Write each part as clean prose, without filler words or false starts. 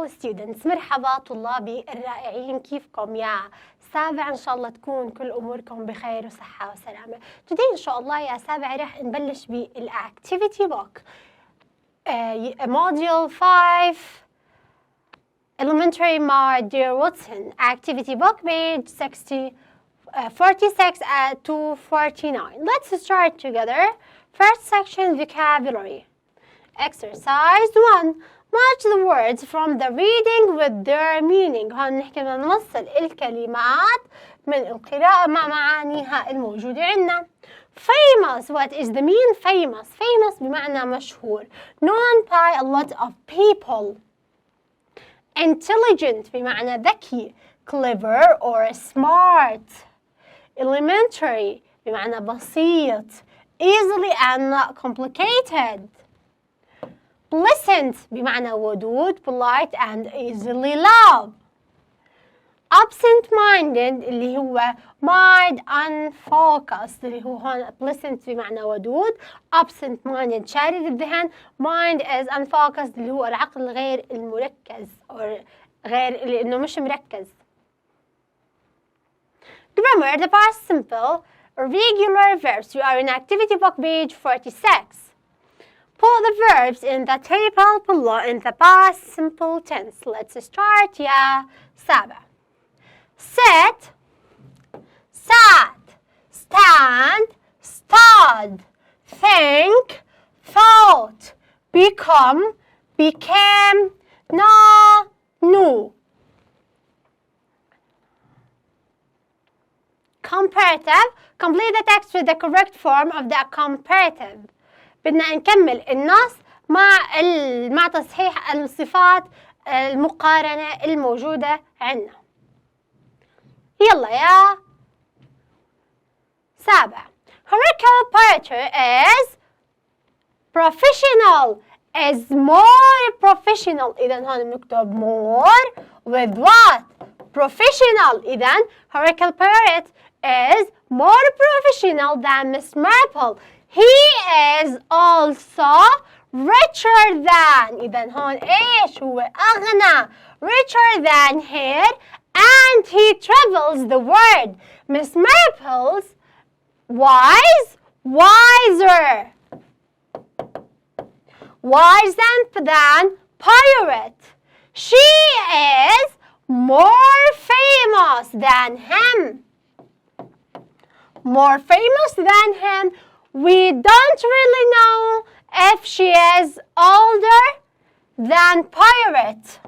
students. مرحبا طلابي الرائعين، كيفكم يا سابع؟ إن شاء الله تكون كل أموركم بخير وصحة وسلامة. Today إن شاء الله يا سابع رح نبلش بالactivity book module 5 elementary my dear Watson activity book page 46 to 49. Let's start together. First section vocabulary. Exercise 1. Match the words from the reading with their meaning. هون نحكي بدنا نوصل الكلمات من القراءة مع معانيها الموجودة عندنا. Famous. What is the mean famous? Famous بمعنى مشهور. Known by a lot of people. Intelligent بمعنى ذكي. Clever or smart. Elementary بمعنى بسيط. Easily and not complicated. Pleasant بمعنى ودود. Polite and easily loved. Absent-minded اللي هو mind unfocused اللي هو هون pleasant بمعنى ودود. Absent-minded شارد الذهن. Mind is unfocused اللي هو العقل غير المركز أو غير اللي إنه مش مركز. Grammar, the past simple, regular verbs. We are in activity book page 46. Put the verbs in the table below in the past simple tense. Let's start يا سابع. Sit, sat, stand, stood, think, thought, become, became, know, knew. Comparative, complete the text with the correct form of the comparative. بدنا نكمل النص مع تصحيح الصفات المقارنة الموجودة عندنا. يلا يا سابع. Hierarchical operator is professional is more professional. إذا هون بنكتب more with what? Professional. إذا hierarchical operator is more professional than Miss Marple. He is also richer than. إذا هون إيش هو أغنى. Richer than her and he travels the world. Miss Marple's wise, wiser. Wise than pirate. She is more famous than him. More famous than him. We don't really know if she is older than pirate.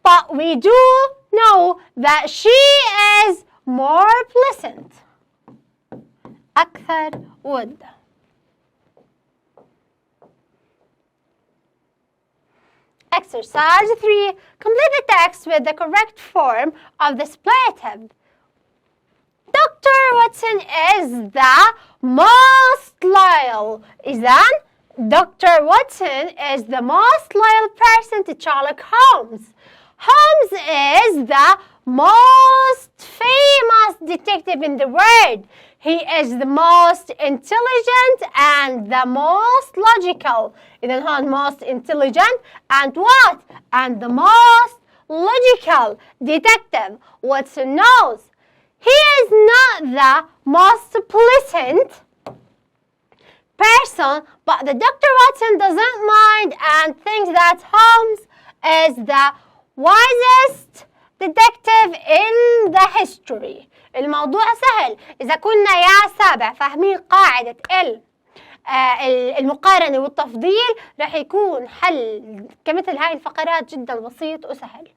But we do know that she is more pleasant. أكثر ودة. Exercise 3. Complete the text with the correct form of the superlative. Dr. Watson is the most loyal. إذن Dr. Watson is the most loyal person to Sherlock Holmes. Holmes is the most famous detective in the world. He is the most intelligent and the most logical. إذن هون most intelligent and what? And the most logical detective. Watson knows he is not the most pleasant person, but the Dr. Watson doesn't mind and thinks that Holmes is the wisest detective in the history. الموضوع سهل. إذا كنا يا سابع فاهمين قاعدة المقارنة والتفضيل رح يكون حل كمثل هاي الفقرات جدا بسيط وسهل.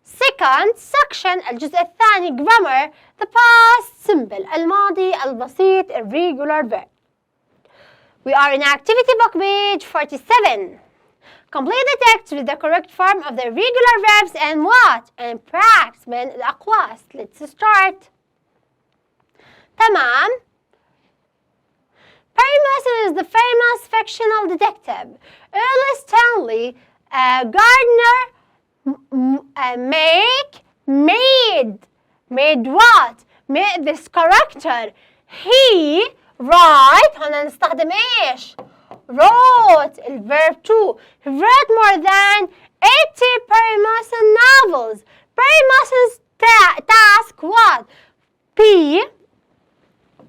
Second section الجزء الثاني grammar the past simple الماضي البسيط irregular verb. We are in activity book page 47. Complete the text with the correct form of the regular verbs and what? And practice من الأقواس. Let's start. تمام. Perry Mason is the famous fictional detective. Earl Stanley Gardner made what? Made this character. He write هنا نستخدم إيش؟ wrote الverb to. He wrote more than 80 Perry Mason novels. Perry Mason's task what? P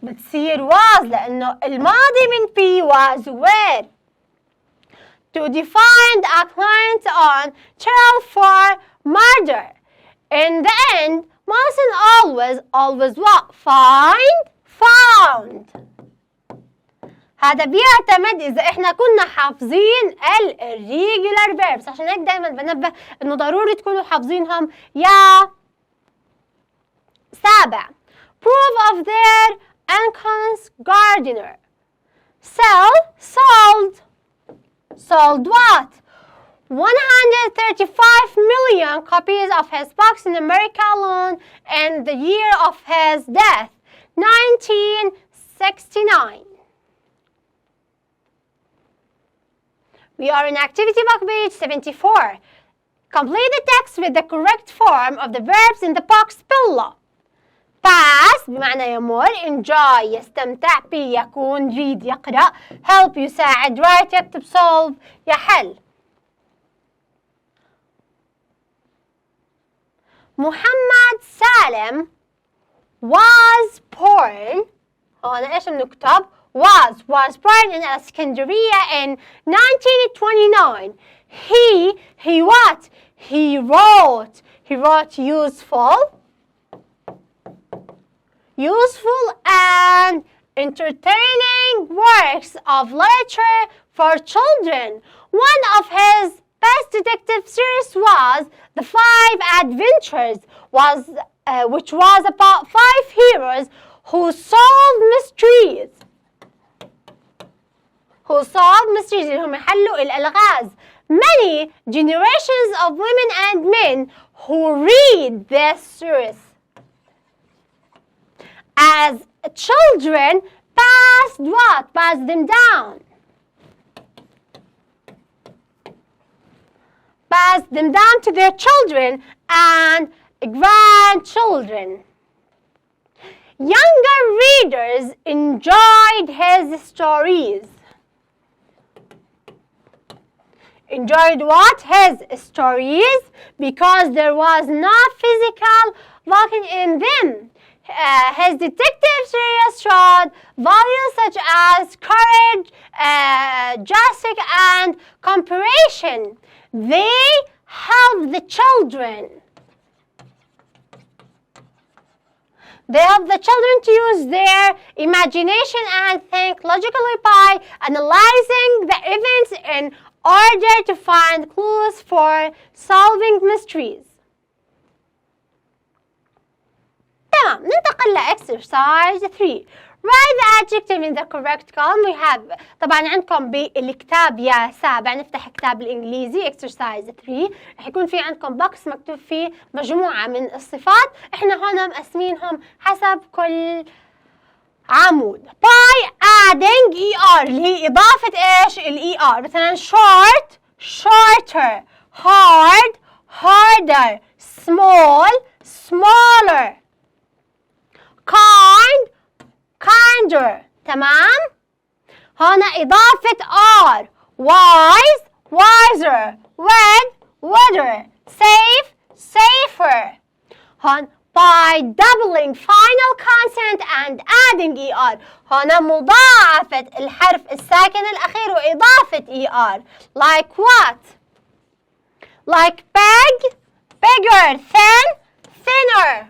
بتصير was لأنه الماضي من P was where. To define a client on trial for murder. In the end, Mason always what? Found. هذا بيعتمد إذا إحنا كنا حافظين irregular verbs. عشان هيك دايما بنبه إنه ضروري تكونوا حافظينهم يا سابع. Proof of their unconscious gardener. Sold what? 135 million copies of his books in America alone in the year of his death, 1969. We are in activity book page 74. Complete the text with the correct form of the verbs in the box below. Pass بمعنى يمر. Enjoy يستمتع. Be يكون. Read يقرأ. Help يساعد. Write يكتب. Solve يحل. محمد سالم was born. هون ايش بنكتب؟ was born in Alexandria in 1929. He what? He wrote useful and entertaining works of literature for children. One of his best detective series was The Five Adventures, which was about 5 heroes who solved mysteries. اللي هم يحلوا الألغاز. Many generations of women and men who read this series as children passed them down. Passed them down to their children and grandchildren. Younger readers enjoyed his stories. Enjoyed what? His stories, because there was no physical violence in them. His detective series showed values such as courage, justice, and cooperation. They help the children. They help the children to use their imagination and think logically by analyzing the events in order to find clues for solving mysteries. تمام. ننتقل exercise 3. Write the adjective in the correct column. We have طبعا عندكم بالكتاب يا سابع. نفتح كتاب الانجليزي exercise 3. رح يكون في عندكم بوكس مكتوب فيه مجموعة من الصفات. احنا هون مقسمينهم حسب كل عمود. By adding ER اللي هي إضافة إيش؟ ER. مثلا short, shorter, hard, harder, small, smaller, kind, kinder. تمام؟ هنا إضافة R. wise, wiser, wed, weather, safe, safer. هون by doubling final consonant and adding ER. هنا مضاعفة الحرف الساكن الأخير وإضافة ER. Like what? Like big, bigger, thin, thinner.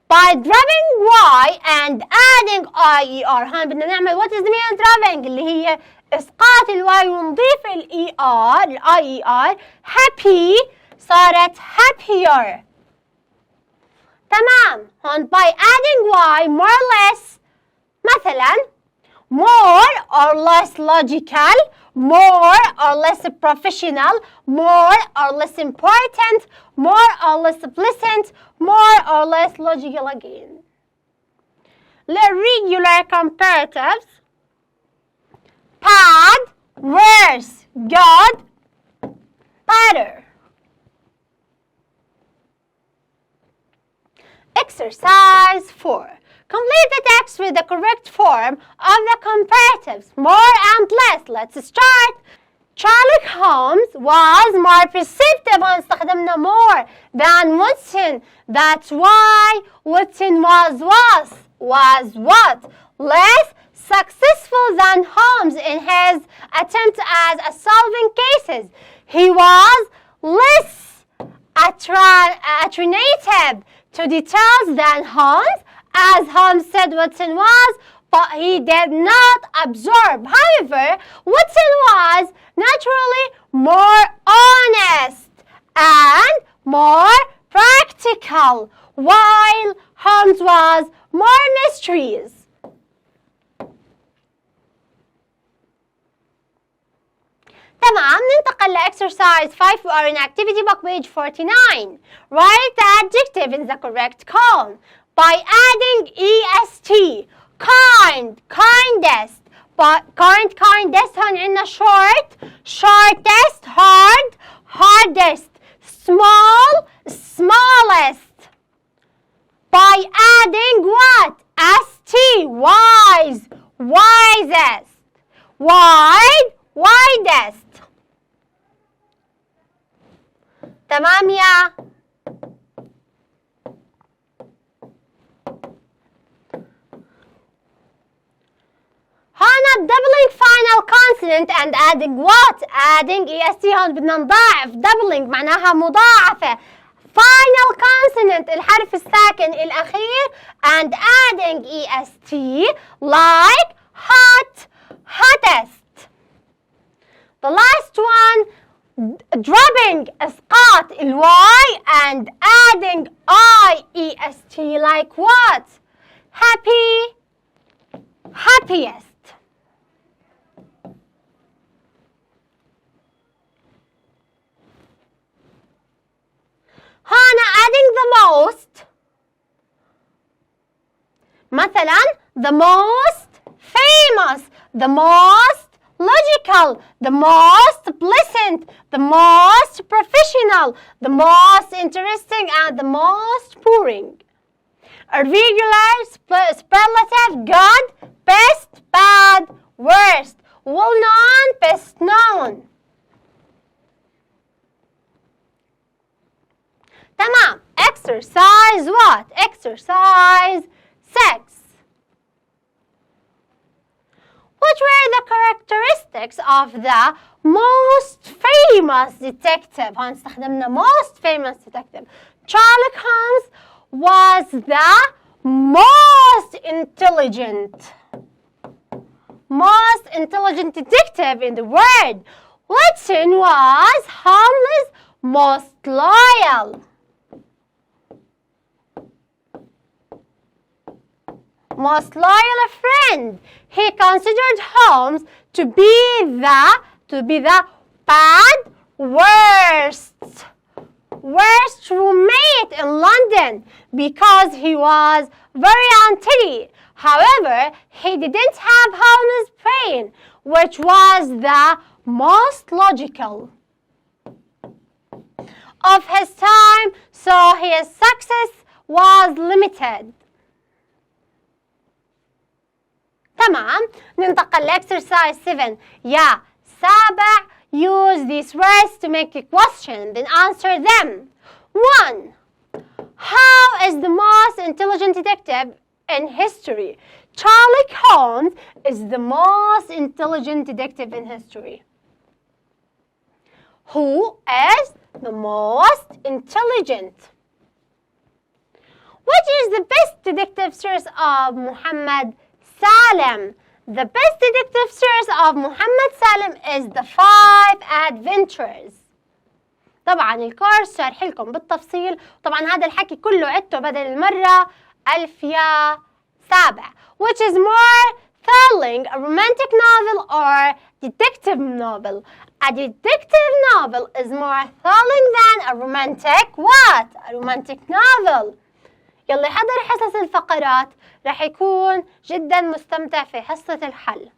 By dropping Y and adding IER. هون بدنا نعمل what is the meaning of dropping اللي هي إسقاط الواي ونضيف IER. Happy صارت happier. تمام. هون by adding Y more or less مثلا more or less logical, more or less professional, more or less important, more or less pleasant, more or less logical again. Regular comparatives. Bad, worse, good, better. Exercise 4. Complete the text with the correct form of the comparatives. More and less. Let's start. Sherlock Holmes was more perceptive واستخدمنا more than Watson. That's why Watson was what? Less successful than Holmes in his attempt at solving cases. He was less attentive to details than Holmes, as Holmes said Watson was, but he did not absorb. However, Watson was naturally more honest and more practical, while Holmes was more mysterious. تمام. ننتقل لإكسرسايز 5 or in activity book page 49. Write the adjective in the correct column by adding est. Kind, kindest. kindest هون عندنا short, shortest, hard, hardest, small, smallest. By adding what? st, wise, wisest, wide, widest. تمام يا هنا doubling final consonant and adding what? adding est هون بدنا نضاعف. doubling معناها مضاعفة. final consonant الحرف الساكن الأخير and adding est like hot, hottest. The last one, dropping إسقاط الواي and adding iest like what? happy, happiest. هنا adding the most مثلا the most famous, the most logical, the most pleasant, the most professional, the most interesting, and the most boring. Irregular, superlative, good, best, bad, worst, well-known, best known. تمام. Exercise what? Exercise 6. What were the characteristics of the most famous detective? هون استخدمنا most famous detective. Sherlock Holmes was the most intelligent detective in the world. Watson was Holmes' most loyal friend. He considered Holmes to be the bad worst roommate in London because he was very untidy. However, he didn't have Holmes' brain, which was the most logical of his time, so his success was limited. تمام. ننتقل لإكسرسايز 7 يا سابع. Use these words to make a question, then answer them. 1. How is the most intelligent detective in history? Sherlock Holmes is the most intelligent detective in history. Who is the most intelligent? Which is the best detective series of Muhammad Salim? The best detective series of Muhammad Salim is The 5 Adventures. طبعا الكورس شارح لكم بالتفصيل. طبعا هذا الحكي كله عدته بدل المرة 1000 يا سابع. Which is more thrilling, a romantic novel or detective novel? A detective novel is more thrilling than a romantic what? A romantic novel. يلي حضر حصص الفقرات رح يكون جدا مستمتع في حصة الحل.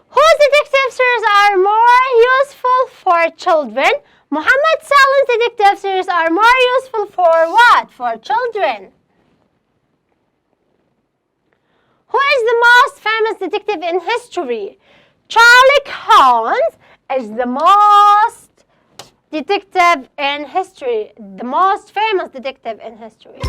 Whose detective series are more useful for children? Muhammad Salim's detective series are more useful for what? For children. detective in history. Sherlock Holmes is the most detective in history, the most famous detective in history.